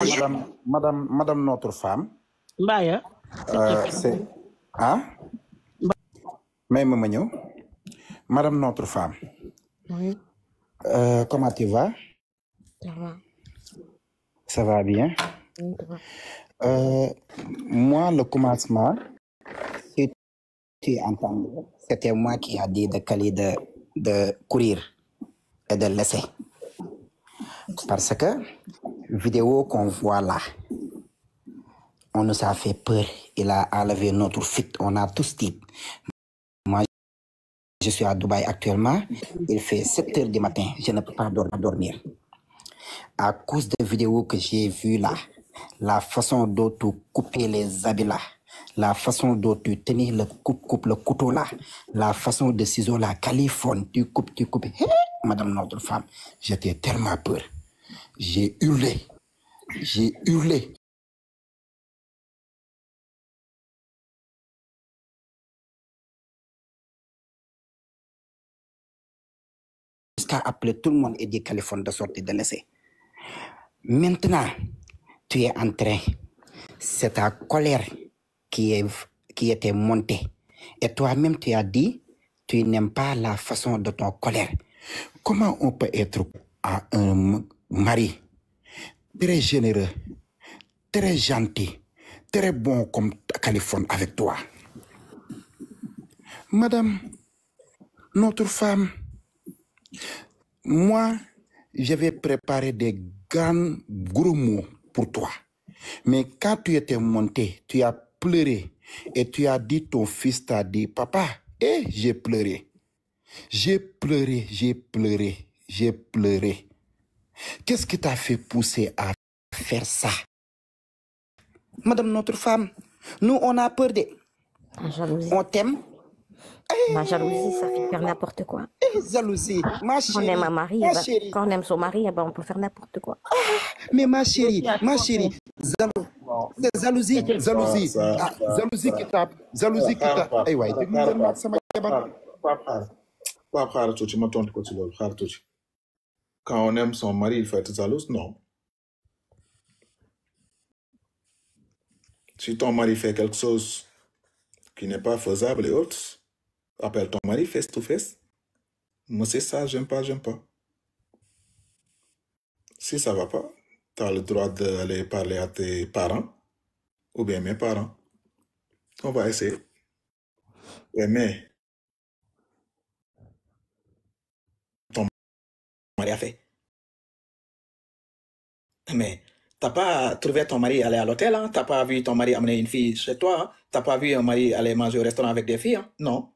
Madame notre femme. Mbaya. C'est... Hein? Mais Madame notre femme. Oui. Comment tu vas? Ça va. Ça va bien? Oui, ça va. Moi, le commencement, si tu entends, c'était moi qui a dit de Kali de courir et de laisser. Parce que vidéo qu'on voit là, on nous a fait peur. Il a enlevé notre fuite. On a tous dit. Moi, je suis à Dubaï actuellement. Il fait 7 heures du matin. Je ne peux pas dormir. À cause des vidéos que j'ai vues là, la façon dont tu couper les habits là, la façon dont tu tenir le couteau là, la façon de ciseaux là, californe, tu coupes. Hé, Madame notre femme, j'étais tellement peur. J'ai hurlé. Jusqu'à appeler tout le monde et dire Californie de sortir de l'essai. Maintenant, tu es en train, c'est ta colère qui était montée. Et toi-même, tu as dit, tu n'aimes pas la façon de ton colère. Comment on peut être à un mari très généreux, très gentil, très bon comme Californie avec toi? Madame, notre femme, moi, j'avais préparé des gros mots pour toi. Mais quand tu étais monté, tu as pleuré et tu as dit, ton fils t'a dit, papa, et j'ai pleuré. J'ai pleuré. Qu'est-ce qui t'a fait pousser à faire ça? Madame notre femme, nous on a peur de... La jalousie. On t'aime? La jalousie, ça fait faire n'importe quoi. Jalousie, ma Quand on chérie. aime un mari, quand on aime son mari, on peut faire n'importe quoi. Mais ma chérie, c'est jalousie qui tape. Eh ouais, quand on aime son mari, il faut être jaloux? Non. Si ton mari fait quelque chose qui n'est pas faisable et autres, appelle ton mari face to face. Moi, c'est ça, j'aime pas. Si ça va pas, tu as le droit d'aller parler à tes parents ou bien mes parents. On va essayer. Mais ton mari a fait. Mais t'as pas trouvé ton mari aller à l'hôtel, hein? T'as pas vu ton mari amener une fille chez toi, hein? T'as pas vu un mari aller manger au restaurant avec des filles, hein? Non.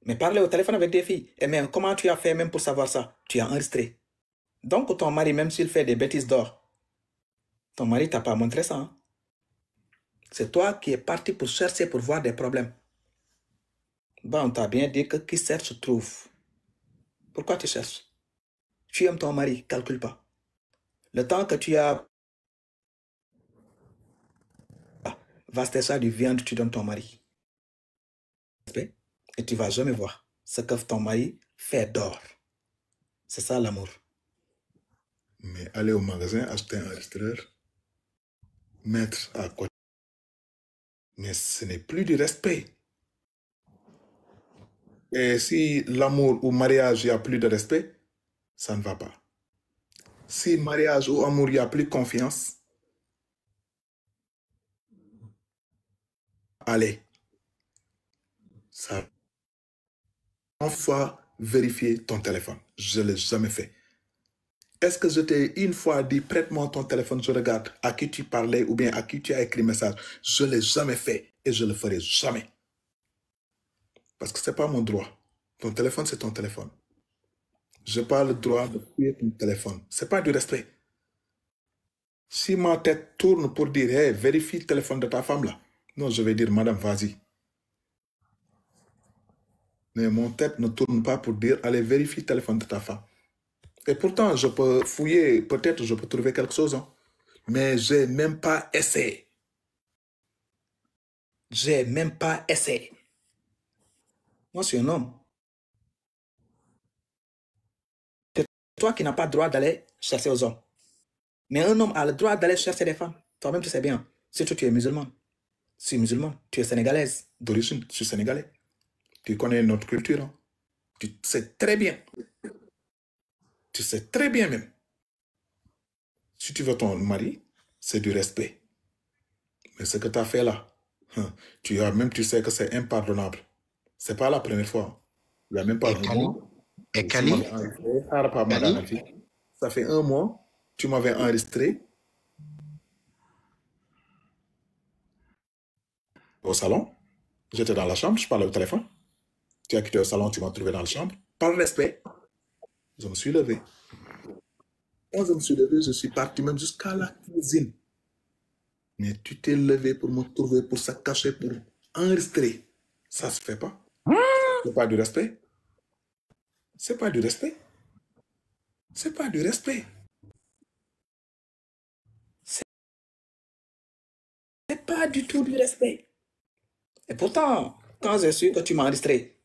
Mais parler au téléphone avec des filles. Et même, comment tu as fait même pour savoir ça? Tu as enregistré. Donc ton mari, même s'il fait des bêtises d'or, ton mari t'a pas montré ça, hein? C'est toi qui es parti pour chercher, pour voir des problèmes. Bah, on t'a bien dit que qui cherche trouve. Pourquoi tu cherches? Tu aimes ton mari, calcule pas. Le temps que tu as vaste ça du viande, tu donnes ton mari. Et tu vas jamais voir ce que ton mari fait d'or. C'est ça l'amour. Mais aller au magasin, acheter un enregistreur, mettre à côté. Mais ce n'est plus du respect. Et si l'amour ou mariage, il n'y a plus de respect, ça ne va pas. Si mariage ou amour, il n'y a plus de confiance, allez. Ça. Une fois vérifier ton téléphone. Je ne l'ai jamais fait. Est-ce que je t'ai une fois dit, prête-moi ton téléphone, je regarde à qui tu parlais ou bien à qui tu as écrit message? Je ne l'ai jamais fait et je ne le ferai jamais. Parce que ce n'est pas mon droit. Ton téléphone, c'est ton téléphone. Je n'ai pas le droit de fouiller ton téléphone. Ce n'est pas du respect. Si ma tête tourne pour dire, hey, vérifie le téléphone de ta femme là. Non, je vais dire, madame, vas-y. Mais mon tête ne tourne pas pour dire, allez, vérifie le téléphone de ta femme. Et pourtant, je peux fouiller, peut-être je peux trouver quelque chose. Hein. Mais je n'ai même pas essayé. J'ai même pas essayé. Moi, je suis un homme. C'est toi qui n'as pas le droit d'aller chercher aux hommes. Mais un homme a le droit d'aller chercher des femmes. Toi-même, tu sais bien. Surtout tu es musulman. Si musulman, tu es sénégalaise. D'origine, je suis sénégalais. Tu connais notre culture. Hein? Tu sais très bien. Tu sais très bien même. Si tu veux ton mari, c'est du respect. Mais ce que tu as fait là, tu sais que c'est impardonnable. C'est pas la première fois. Il n'y a même pas un mois. Et Kali? Ça fait un mois, tu m'avais enregistré au salon. J'étais dans la chambre, je parlais au téléphone. Tu as quitté le salon, tu m'as trouvé dans la chambre. Par respect, je me suis levé. Quand je me suis levé, je suis parti même jusqu'à la cuisine. Mais tu t'es levé pour me trouver, pour se cacher, pour enregistrer. Ça se fait pas. C'est pas du respect. C'est pas du respect. C'est pas du respect. C'est pas du tout du respect. Et pourtant, quand j'ai su que tu m'as enregistré,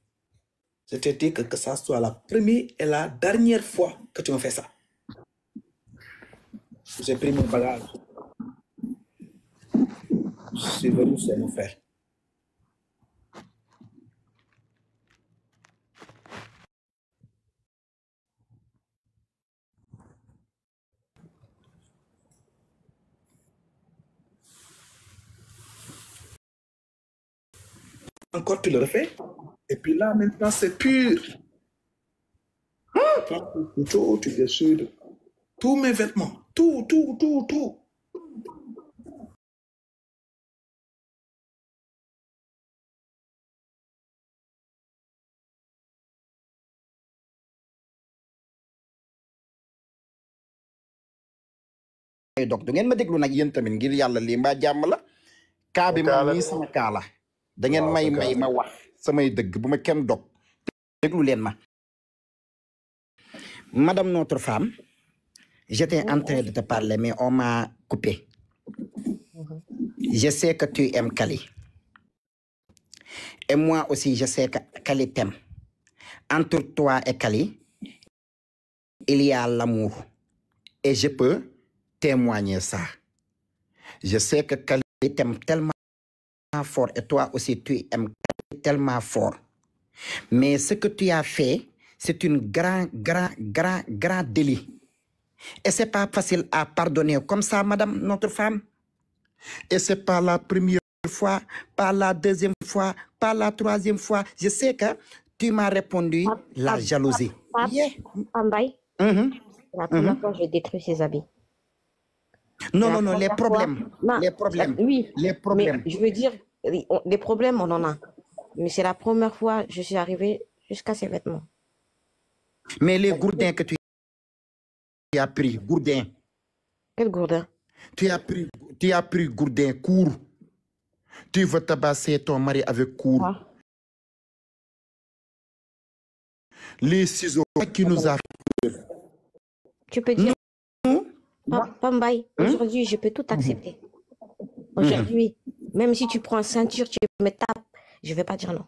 je t'ai dit que ça soit la première et la dernière fois que tu me fais ça. J'ai pris mon bagage. Je suis venu chez mon frère. Encore tu le refais. Et puis là, maintenant, c'est pur. Tu prends ton couteau, tu déchires tous mes vêtements. Tout. Donc du ngeen ma déglu nag yéen tamit ngir yàlla lii mbaa jàmm la kaa bi man nii sama kaa la da ngeen may ma wax samay dëgg bu ma kenn dog déglu leen ma madame notre femme j'étais en train de te parler mais on m'a coupé je sais que tu aimes Kali et moi aussi je sais que Kali t'aime entre toi et Kali il y a l'amour et je peux témoigner ça. Je sais que Kali t'aime tellement fort et toi aussi tu aimes Kali tellement fort. Mais ce que tu as fait, c'est un grand délit. Et c'est pas facile à pardonner comme ça, madame, notre femme. Et c'est pas la première fois, pas la deuxième fois, pas la troisième fois. Je sais que tu m'as répondu la jalousie. Pambaye, la première fois, je détruis ses habits. Non, les problèmes. Oui, les problèmes. Mais je veux dire, les problèmes, on en a. Mais c'est la première fois que je suis arrivée jusqu'à ses vêtements. Mais les gourdins que tu as pris, gourdin. Quel gourdin? Tu as pris gourdin, court. Tu veux tabasser ton mari avec court. Ah. Les ciseaux qui nous a... Tu peux dire... Pambaye, aujourd'hui, je peux tout accepter. Aujourd'hui, même si tu prends une ceinture, tu me tapes, je ne vais pas dire non.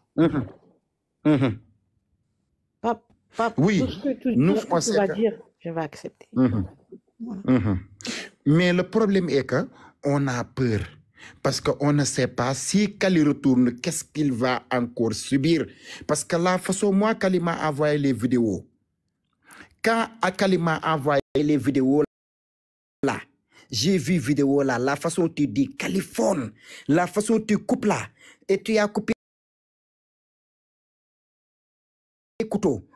Oui, tout ce que tu vas dire, je vais accepter. Mais le problème est qu'on a peur. Parce qu'on ne sait pas si Kali retourne, qu'est-ce qu'il va encore subir. Parce que la façon, moi, Kali m'a envoyé les vidéos. Quand Kali m'a envoyé les vidéos, là, j'ai vu vidéo là, la façon tu dis Californie, la façon tu coupes là, et tu as coupé couteau,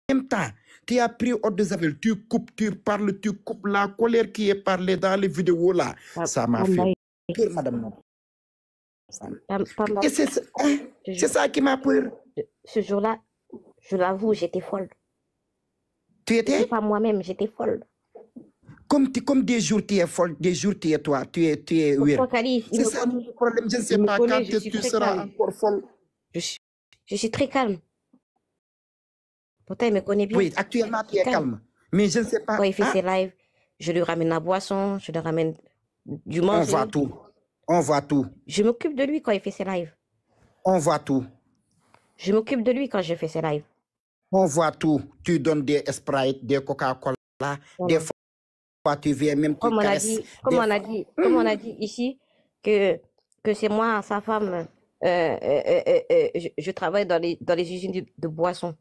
même temps, tu as pris eau de javel, tu coupes, tu parles, tu coupes la colère qui est parlée dans les vidéos là. Ça m'a fait peur, madame. Et c'est ça qui m'a peur. Ce jour-là, je l'avoue, j'étais folle. Tu étais? Pas moi-même, j'étais folle. Comme des jours tu es folle, des jours tu es toi, tu es weird. C'est ça le problème, je ne sais pas quand tu seras encore folle. Je suis très calme. Pourtant, il me connaît bien. Oui, actuellement tu es calme. Mais je ne sais pas. Quand il fait ses lives, je lui ramène la boisson, je lui ramène du manger. On voit tout. Je m'occupe de lui quand il fait ses lives. On voit tout. Je m'occupe de lui quand je fais ses lives. On voit tout. Tu donnes des Sprite, des Coca-Cola, des tu viens même, tu Comme on a caresses. dit, comme on a dit ici que c'est moi, sa femme, je travaille dans les usines de boissons.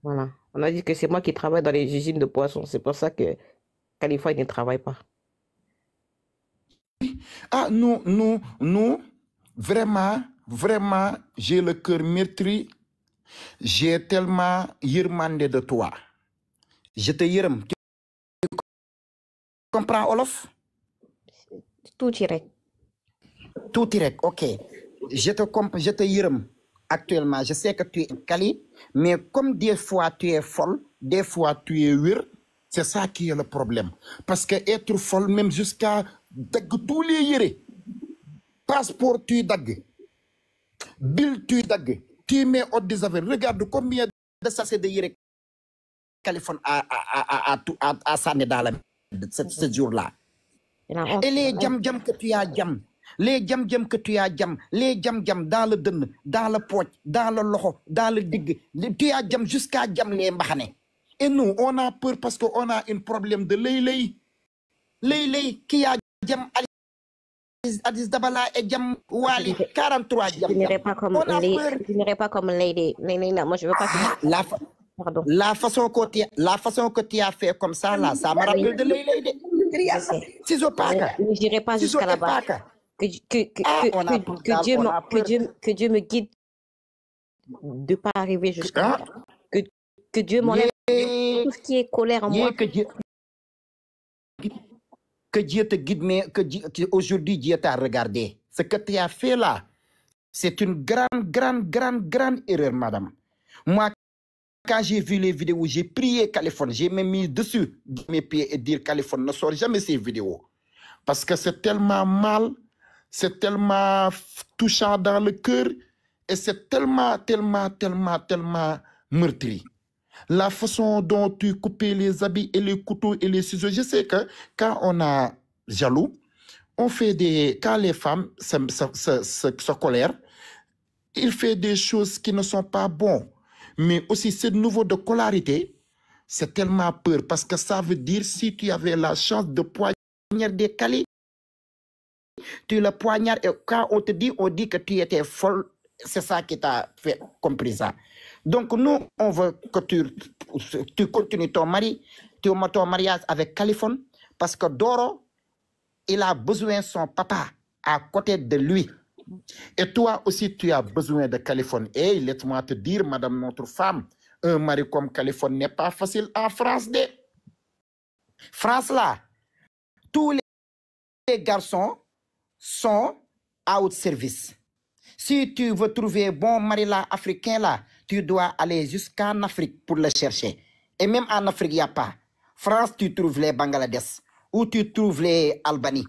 Voilà. On a dit que c'est moi qui travaille dans les usines de poissons. C'est pour ça que Khalifa ne travaille pas. Ah, nous, vraiment, j'ai le cœur meurtri. J'ai tellement yirmandé de toi. Je te yirm. Tu comprends, Olof? Tout direct. Tout direct, ok. Je te yirm actuellement. Je sais que tu es Kali, mais comme des fois tu es folle, des fois tu es wir, c'est ça qui est le problème. Parce que être folle, même jusqu'à tous les yérés, passeport tu dag, bill tu dag, tu mets au désaveu. Regarde combien de sachets de yérés Californie à s'en dans la ce jour-là. Et les jam que tu as jam, les jam que tu as jam, les jam dans le den, dans le poche, dans le loho, dans le dig, tu as jam jusqu'à jam les mbahane. Et nous, on a peur parce qu'on a un problème de lay. Lay qui a jam Aziz Dabala et jam Wali 43 jam. Je n'irai pas comme Lady. Moi je veux pas que... Pardon. La façon que tu as fait comme ça, là, ça me rappelle de Lay. C'est opaque. Je n'irai pas jusqu'à là-bas. Que Dieu me guide de ne pas arriver jusqu'à là. Que Dieu m'enlève tout ce qui est colère en moi. Que Dieu te guide, mais aujourd'hui Dieu t'a regardé. Ce que tu as fait là, c'est une grande erreur, madame. Moi, quand j'ai vu les vidéos, j'ai prié Californie, j'ai même mis dessus mes pieds et dire Californie ne sort jamais ces vidéos. Parce que c'est tellement mal, c'est tellement touchant dans le cœur et c'est tellement meurtri. La façon dont tu coupais les habits et les couteaux et les ciseaux, je sais que quand on a jaloux, on fait quand les femmes se colèrent, il fait des choses qui ne sont pas bonnes. Mais aussi, ce niveau de polarité, c'est tellement peur parce que ça veut dire si tu avais la chance de poignarder Kali, tu le poignardes et quand on dit que tu étais folle, c'est ça qui t'a fait compris ça. Donc nous, on veut que tu continues ton mariage avec Californie parce que Doro, il a besoin de son papa à côté de lui. Et toi aussi, tu as besoin de Californie. Et laisse-moi te dire, madame notre femme, un mari comme Californie n'est pas facile en France. France là, tous les garçons sont out service. Si tu veux trouver un bon mari là, africain là, tu dois aller jusqu'en Afrique pour le chercher. Et même en Afrique, il n'y a pas. France, tu trouves les Bangladesh, ou tu trouves les Albanie,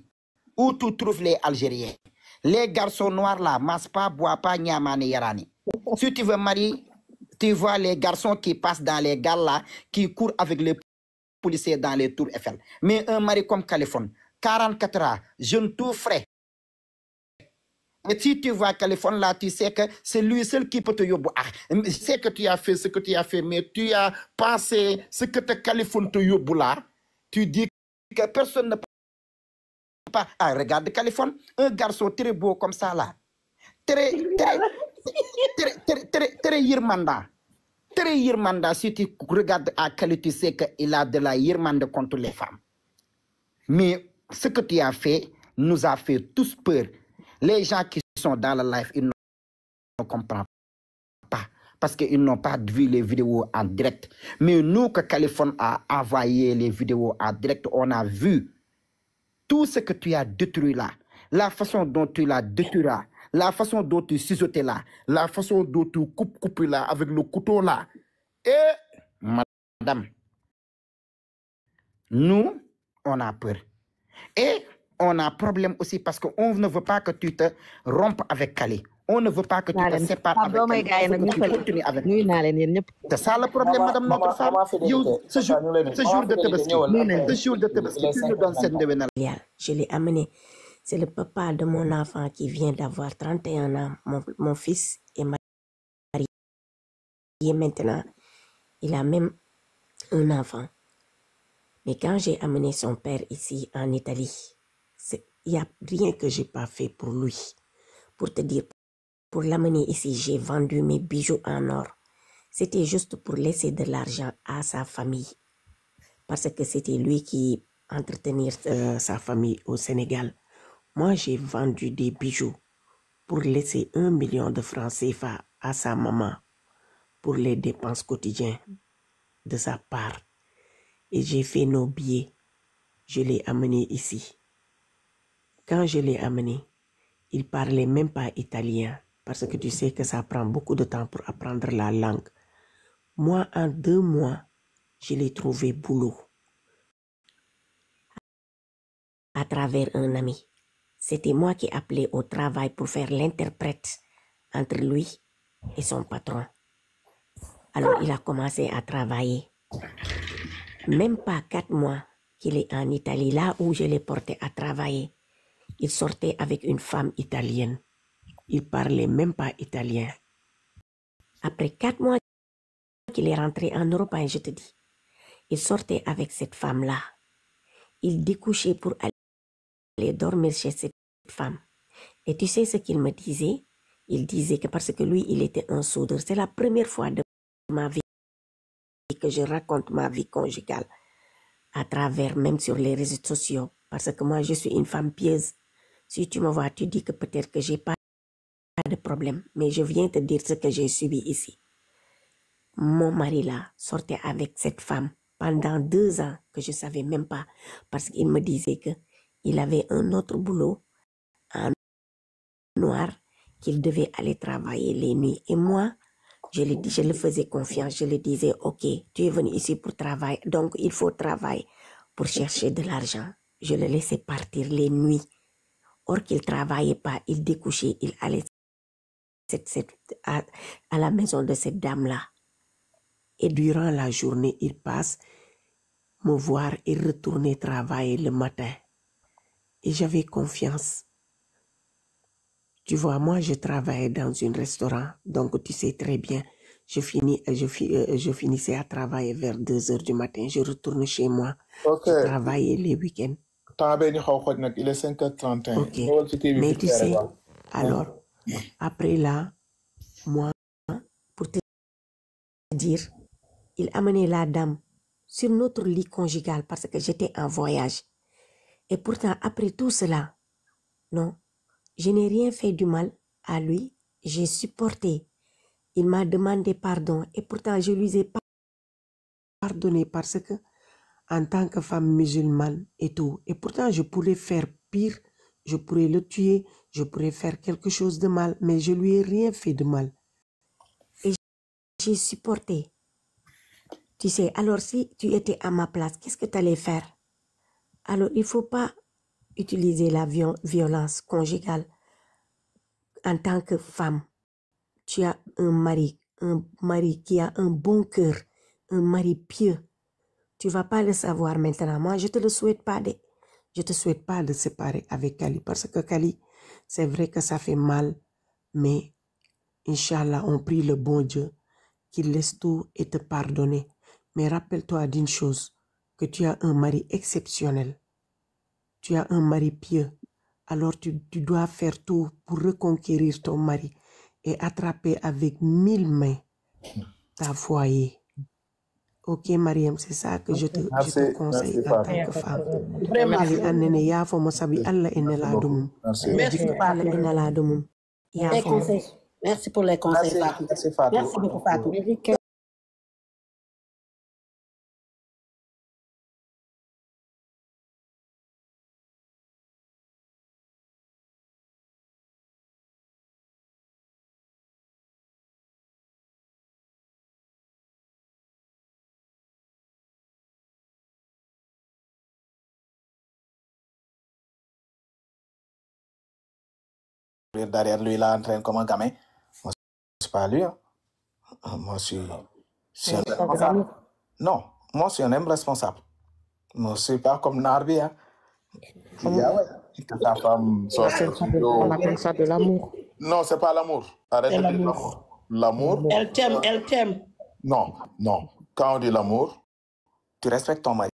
ou tu trouves les Algériens. Les garçons noirs là, massent pas, boivent pas, nyamani yarani. Si tu veux marier, tu vois les garçons qui passent dans les gares là, qui courent avec les policiers dans les tours Eiffel. Mais un mari comme Californie, 44 ans, jeune tout frais. Et si tu vois Californie là, tu sais que c'est lui seul qui peut te yobou. Je sais que tu as fait ce que tu as fait, mais tu as pensé ce que te Californie te yobou là. Tu dis que personne ne peut pas. Ah, regarde Californie, un garçon très beau comme ça là. Très yirmanda. Très yirmanda. Si tu regardes à Cali, tu sais qu'il a de la yirmanda contre les femmes. Mais ce que tu as fait nous a fait tous peur. Les gens qui sont dans la live, ils ne comprennent pas parce qu'ils n'ont pas vu les vidéos en direct. Mais nous, que Californie a envoyé les vidéos en direct, on a vu tout ce que tu as détruit là, la façon dont tu l'as détruit là, la façon dont tu ciseautais là, la façon dont tu coupes là avec le couteau là. Et, madame, nous, on a peur. Et on a un problème aussi parce qu'on ne veut pas que tu te rompes avec Kali. On ne veut pas que tu te sépares avec Kali. Tu continues avec Kali. C'est ça le problème, madame notre femme. Ce jour de Tabaski, tu nous donnes cette devenelle. Je l'ai amené. C'est le papa de mon enfant qui vient d'avoir 31 ans. Mon fils est marié maintenant. Il a même un enfant. Mais quand j'ai amené son père ici en Italie, il n'y a rien que j'ai pas fait pour lui. Pour te dire, pour l'amener ici, j'ai vendu mes bijoux en or. C'était juste pour laisser de l'argent à sa famille. Parce que c'était lui qui entretenir sa famille au Sénégal. Moi, j'ai vendu des bijoux pour laisser 1 million de francs CFA à sa maman pour les dépenses quotidiennes de sa part. Et j'ai fait nos billets. Je l'ai amené ici. Quand je l'ai amené, il parlait même pas italien parce que tu sais que ça prend beaucoup de temps pour apprendre la langue. Moi, en 2 mois, je l'ai trouvé boulot à travers un ami. C'était moi qui appelais au travail pour faire l'interprète entre lui et son patron. Alors, il a commencé à travailler. Même pas 4 mois qu'il est en Italie, là où je l'ai porté à travailler. Il sortait avec une femme italienne. Il parlait même pas italien. Après 4 mois qu'il est rentré en Europe, je te dis, il sortait avec cette femme-là. Il découchait pour aller dormir chez cette femme. Et tu sais ce qu'il me disait? Il disait que parce que lui, il était un soudeur. C'est la première fois de ma vie que je raconte ma vie conjugale à travers, même sur les réseaux sociaux. Parce que moi, je suis une femme pieuse. Si tu me vois, tu dis que peut-être que j'ai pas de problème. Mais je viens te dire ce que j'ai subi ici. Mon mari là sortait avec cette femme pendant 2 ans que je savais même pas. Parce qu'il me disait que il avait un autre boulot en noir qu'il devait aller travailler les nuits. Et moi, je le faisais confiance. Je lui disais, ok, tu es venu ici pour travailler. Donc, il faut travailler pour chercher de l'argent. Je le laissais partir les nuits. Or qu'il ne travaillait pas, il découchait, il allait à la maison de cette dame-là. Et durant la journée, il passe me voir et retourner travailler le matin. Et j'avais confiance. Tu vois, moi, je travaillais dans un restaurant, donc tu sais très bien, je finissais à travailler vers 2 heures du matin. Je retourne chez moi. Ok. Je travaillais les week-ends. Il est 5h31. Ok. Mais tu sais, alors, après là, moi, pour te dire, il amenait la dame sur notre lit conjugal parce que j'étais en voyage. Et pourtant, après tout cela, non, je n'ai rien fait du mal à lui. J'ai supporté. Il m'a demandé pardon et pourtant je lui ai pas pardonné parce que en tant que femme musulmane et tout. Et pourtant je pourrais faire pire. Je pourrais le tuer. Je pourrais faire quelque chose de mal. Mais je lui ai rien fait de mal. Et j'ai supporté. Tu sais, alors si tu étais à ma place, qu'est-ce que tu allais faire? Alors il ne faut pas utiliser la violence conjugale en tant que femme. Tu as un mari qui a un bon cœur, un mari pieux. Tu ne vas pas le savoir maintenant. Moi, je ne te le souhaite pas. Je ne te souhaite pas de séparer avec Kali parce que Kali, c'est vrai que ça fait mal, mais Inch'Allah, on prie le bon Dieu qu'il laisse tout et te pardonner. Mais rappelle-toi d'une chose, que tu as un mari exceptionnel. Tu as un mari pieux. Alors tu dois faire tout pour reconquérir ton mari et attraper avec 1000 mains ta foyer. Ok, Mariam, c'est ça que je te conseille en tant que femme. Vraiment. Ali annene ya fo mo sabi Allah ene la dumum. Merci, Allah ene la dumum. Ya Les fo. conseils. Merci pour les conseils, Fatou. Merci beaucoup, Fatou. Derrière lui, là, en train comme un gamin. Moi, c'est pas lui. Hein. Moi, je suis un responsable. Non, moi, je suis un homme responsable. Moi, je suis pas comme Narbi. Hein. Que ta femme soit On appelle ça de l'amour. Non, c'est pas l'amour. Arrête de dire l'amour. L'amour. Elle t'aime, elle t'aime. Non, non. Quand on dit l'amour, tu respectes ton mari.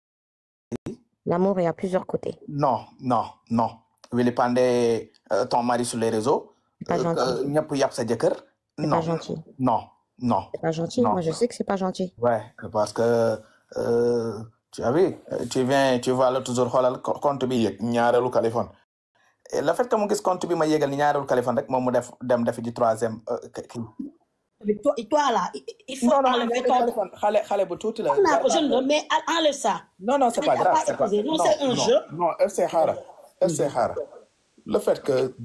L'amour est à plusieurs côtés. Non. Willy Pandé, ton mari sur les réseaux. C'est pas gentil. ñëpp yàpp sa jëkkër. C'est pas gentil. Non. C'est pas gentil. Non. Moi, je sais que c'est pas gentil. Ouais, parce que tu as vu, tu vois là toujours xoolal compte bi yëg ñaareelu Kaliphone. Et le fait que mu gis compte bi ma yégal ni ñaareelu Kaliphone rek moom mu def di troisième kii. Mais toi là, il faut Non, enlever ton... xale bu tuuti la. Mais enlève ça. Non, c'est pas grave. Non, c'est un jeu. Non, c'est xaaral. Le fait que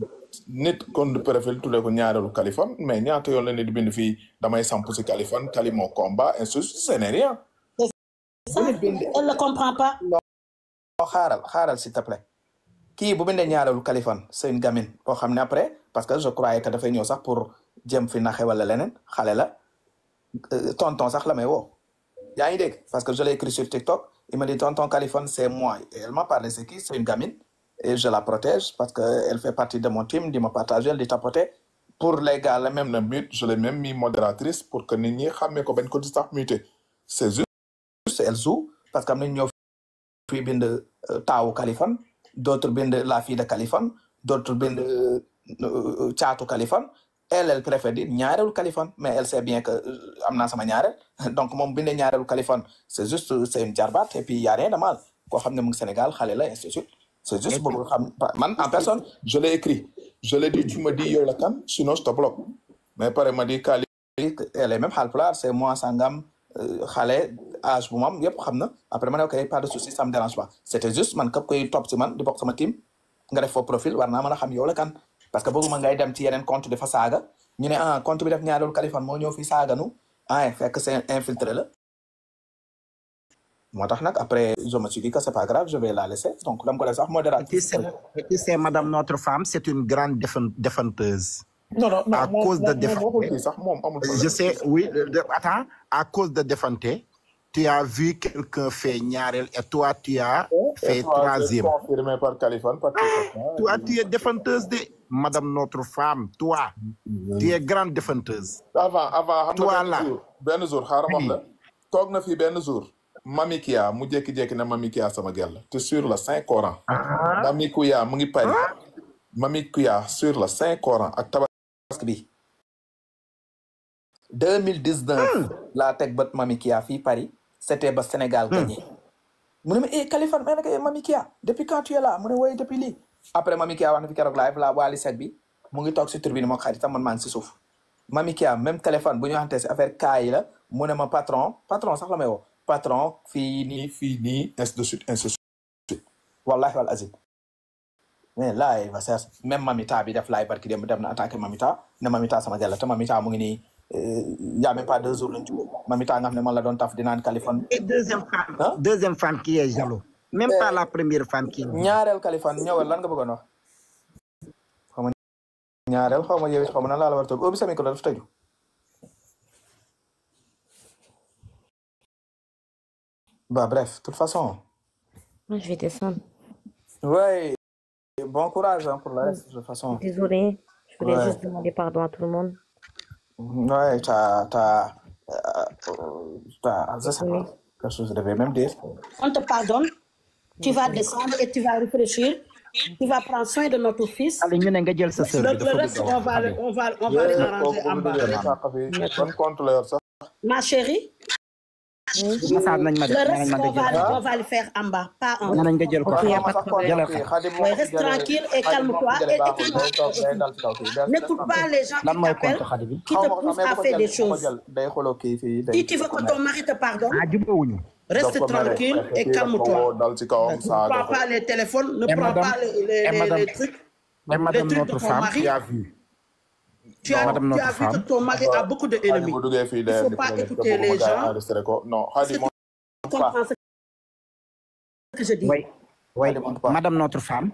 nit kon préfère tuddee ko ñaareelu Kaliphone mais ñaata yoon la nit bind fii damay samp si Kaliphone Kali mon combat ainsi ce n'est rien. Ça, elle ne comprend pas. Non, xaaral s'il te plaît. Kii bu bindee ñaareelu Kaliphone c'est une gamine boo xam ne après parce que je croyais que dafay ñëw sax pour jëm fi naxe wala leneen xale la tonton sax la may woo yaa ngi dégg parce que je l'ai écrit sur TikTok il m'a dit tonton Kaliphone c'est moi et elle m'a parlé c'est qui c'est une gamine et je la protège parce que elle fait partie de mon team di ma partager di tapoter pour les gars la même na mute je l'ai même mis modératrice pour que nit ñi xàmmee ko bañ ko di sax muté c'est juste elle joue parce que am nañ ñëw fii bind taawu Kaliphone d'autres bind la fille de Kaliphone d'autres bind caatu Kaliphone elle préfère dire ñaareelu Kaliphone mais elle sait bien que am naa sama ñaareel donc moom bindee ñaareelu Kaliphone c'est juste c'est une jarbaat et puis y a rien de mal koo xam ne mu ngi Sénégal xale la ainsi de suite c'est juste bëgg xam man en personne je l'ai écrit je l'ai dit tu me dis yow la kan sinon je te bloque mais pare ma di Kali elle est même Haalpulaar c'est moi sangam xale âge bu mu am yëpp xam na après ma ne ok pas de souci ça me dérange pas c'était juste man képp koy topp si man di bokk sama team nga def faux profil war naa mën a xam yow la kan parce que bëgguma ngay dem ci yeneen compte dafa saaga ñu ne compte bi def ñaareelu Kaliphone moo ñëw fi saaga nu fekk c'est infiltré la moo tax nag après je me suis dit que c'est pas grave je vais la laisser donc dama ko def sax modératrice. Tu sais madame notre femme c'est une grande défenteuse. Non, à cause de défendre. Je sais, oui. Attends, à cause de défendre, tu as vu quelqu'un faire ñaareel et toi, tu as fait troisième. Confirmé par Kaliphone. Toi, tu es défendeuse de madame notre femme. Toi, tu es grande défendeuse. Avant, toi là. Ben jour, xaaral wax la. Toog na fi benn jour. Mami Kia mu jékki-jékki na Mami Kia sama gel la. te sur le Saint Coran. Mami Kia mu ngi Paris. Mami Kia sur le Saint Coran ak parce que bi 2019 laa teg bët Mami Kia fii Paris c'était ba Sénégal gagné mu ne ma Kaliphone mais nag Mami Kia depuis quand tu es là mu ne woy depuis lii après Mami Kia wax na fi keroog live la Wally Seck bi mu ngi toog si tribune moo xaritam man maa ngi si suuf Mami Kia même téléphone bu ñu waxantee si affaire cas yi la mu ne ma patron sax la may woo patron fii nii ainsi de suite wallahi wal azim mais là il va faire même Mamita bi def laay barki dem na attaqué Mamita ne Mamita sama gel la te Mamita mu ngi nii y a même pas 2 jours lañ ci Mamita nga xam ne man la doon taf di naan Kaliphone. Et deuxième femme qui est jaloux. Même pas la première femme qui. ñaareel Kaliphone ñëwal lan nga bëggoon wax. xaw ma ñaareel xaw ma yow it xaw ma nan laa la war a toog ubbi sa micro dafa tëju. Bah bref, de toute façon. Moi, je vais descendre. Ouais. Bon courage pour le reste, de toute façon. Désolée, je voulais juste demander pardon à tout le monde. Ouais, je sais pas, quelque chose je devais même dire. On te pardonne, tu vas descendre et tu vas réfléchir, tu vas prendre soin de notre fils. Allez, ñu ne nga jël sa sœur. Le reste, on va les arranger en bas. Ma chérie. Le reste, on va le faire en bas, pas en haut. Reste tranquille et calme-toi et écoute-moi. N'écoute pas les gens qui t'appellent, qui te poussent à faire des choses. Si tu veux que ton mari te pardonne, reste tranquille et calme-toi. Ne prends pas les téléphones, ne prends pas les trucs. Mais madame notre femme, tu as vu. Tu as vu que ton mari a beaucoup d'ennemis. Il ne faut pas écouter les gens. Tu comprends ce que je dis? Oui. Madame notre femme,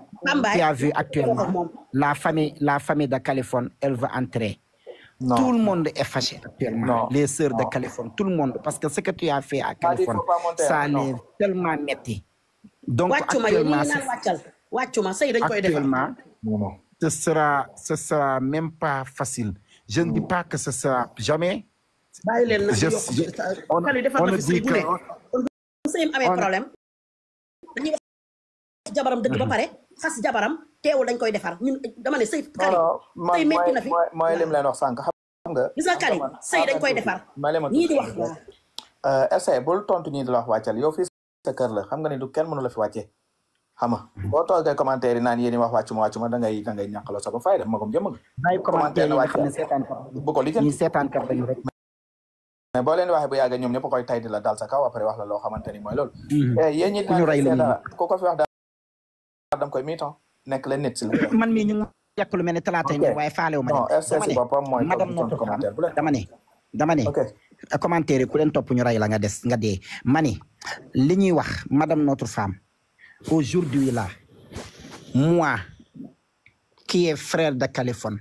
tu as vu actuellement la famille de Kaliphone, elle va entrer. Non. Tout le monde est fâché actuellement. Non. Les sœurs de Kaliphone, tout le monde. Parce que ce que tu as fait à Kaliphone, ça les tellement métti. Donc actuellement, ce sera même pas facile. Je ne dis pas que ce sera jamais. On ne dit que... jabaram dëgg ba pare xas jabaram teewul dañ koy defar ñun dama ne sëy Kali sëy metti na fi mooy lim leen wax sànq xam nga gis nga Kali sëy dañ koy defar ñii di wax essai bul tontu ñii di la wax wàccal yow fii sa kër la xam nga ni du kenn mënu la fi wàccee xam nga boo toogee commentaire yi naan yéen wax wàccuma da ngay ñàkkaloo sa ba fay def magum jëmm bàyyi commentaire yi nga xam ne seetaankat bu ko lijjanti ñi seetaankat lañu rek mais boo leen waxee bu yàggee ñoom ñëpp koy tay di la dal sa kaw après wax la loo xamante ni mooy loolu yéen ñi ku ko fi wax daal dam koy miitan nekk leen nit si la man mii ñu ngi yàq lu mel ne talaata yi waaye faalewu ma madame notre femme dama ne commentaire yi ku leen topp ñu rey la nga dee ma ne li ñuy wax madame notre femme aujourd'hui là moi qui est frère de Kaliphone